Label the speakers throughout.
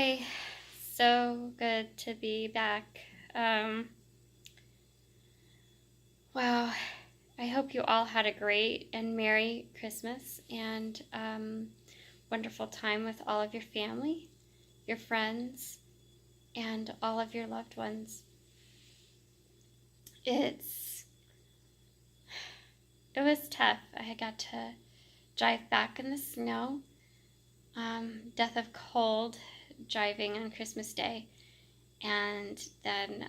Speaker 1: Hi, so good to be back. Wow, I hope you all had a great and Merry Christmas and wonderful time with all of your family, your friends, and all of your loved ones. It was tough. I got to drive back in the snow, death of cold, driving on Christmas Day, and then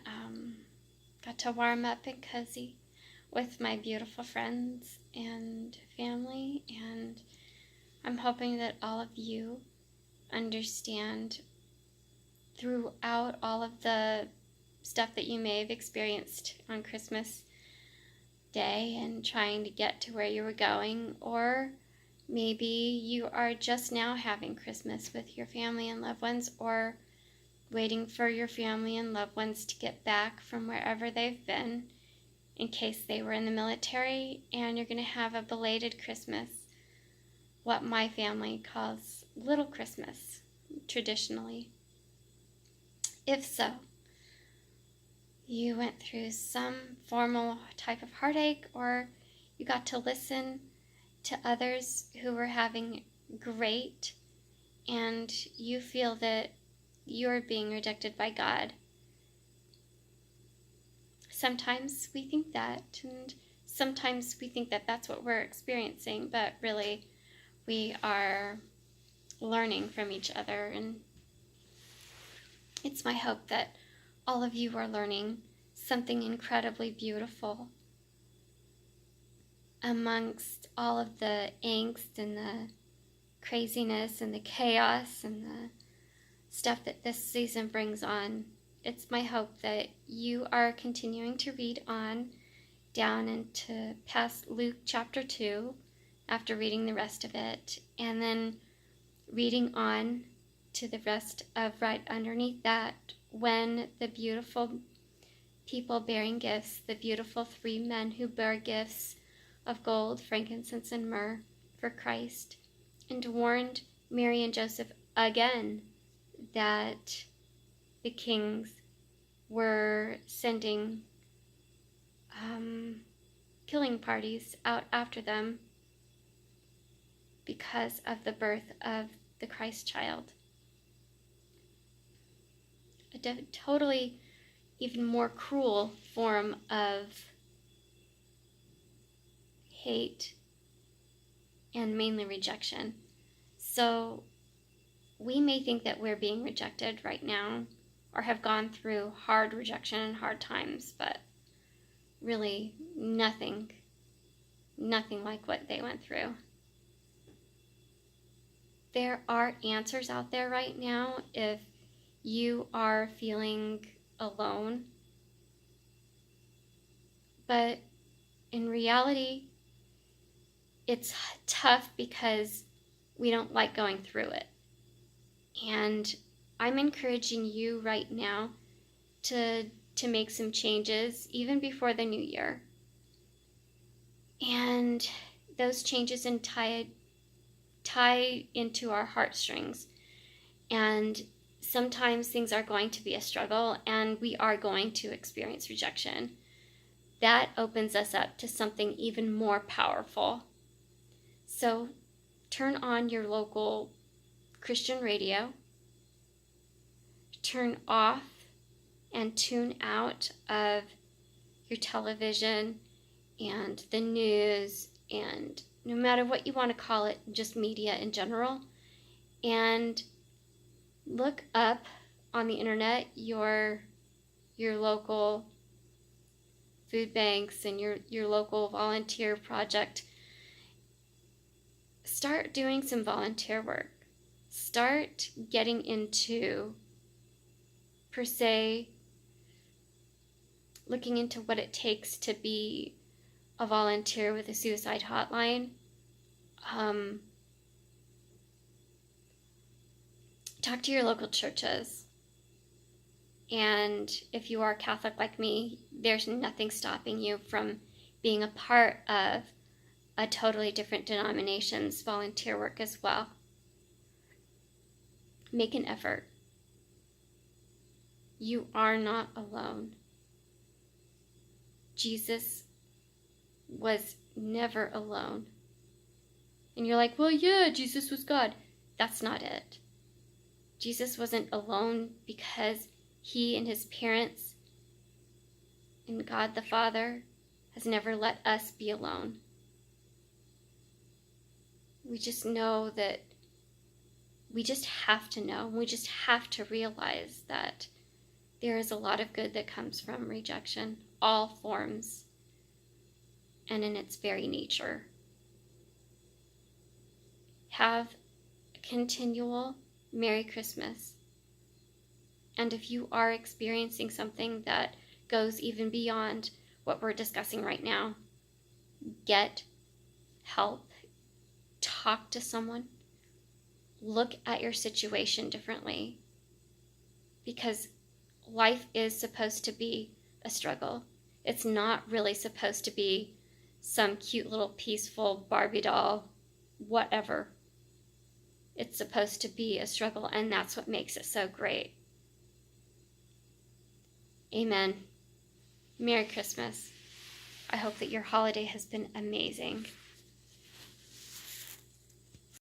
Speaker 1: got to warm up and cozy with my beautiful friends and family, and I'm hoping that all of you understand throughout all of the stuff that you may have experienced on Christmas Day and trying to get to where you were going, or maybe you are just now having Christmas with your family and loved ones, or waiting for your family and loved ones to get back from wherever they've been in case they were in the military, and you're going to have a belated Christmas, what my family calls Little Christmas, traditionally. If so, you went through some formal type of heartache, or you got to listen to others who were having great, and you feel that you're being rejected by God. Sometimes we think that, and sometimes we think that that's what we're experiencing, but really we are learning from each other, and it's my hope that all of you are learning something incredibly beautiful amongst all of the angst and the craziness and the chaos and the stuff that this season brings on. It's my hope that you are continuing to read on down into past Luke chapter 2 after reading the rest of it, and then reading on to the rest of right underneath that, when the beautiful people bearing gifts, the beautiful 3 men who bear gifts of gold, frankincense, and myrrh for Christ, and warned Mary and Joseph again that the kings were sending killing parties out after them because of the birth of the Christ child. A totally even more cruel form of hate and mainly rejection. So we may think that we're being rejected right now, or have gone through hard rejection and hard times, but really nothing like what they went through. There are answers out there right now if you are feeling alone, but in reality, it's tough because we don't like going through it. And I'm encouraging you right now to make some changes even before the new year. And those changes tie into our heartstrings. And sometimes things are going to be a struggle, and we are going to experience rejection. That opens us up to something even more powerful. So turn on your local Christian radio, turn off and tune out of your television and the news, and no matter what you want to call it, just media in general, and look up on the internet your local food banks and your local volunteer project. Start doing some volunteer work. Start getting into, per se, looking into what it takes to be a volunteer with a suicide hotline. Talk to your local churches. And if you are Catholic like me, there's nothing stopping you from being a part of a totally different denomination's volunteer work as well. Make an effort. You are not alone. Jesus was never alone. And you're like, well, yeah, Jesus was God. That's not it. Jesus wasn't alone because he and his parents and God the Father has never let us be alone. We just know that we just have to know. We just have to realize that there is a lot of good that comes from rejection, all forms, and in its very nature. Have a continual Merry Christmas. And if you are experiencing something that goes even beyond what we're discussing right now, get help. Talk to someone. Look at your situation differently. Because life is supposed to be a struggle. It's not really supposed to be some cute little peaceful Barbie doll, whatever. It's supposed to be a struggle, and that's what makes it so great. Amen. Merry Christmas. I hope that your holiday has been amazing.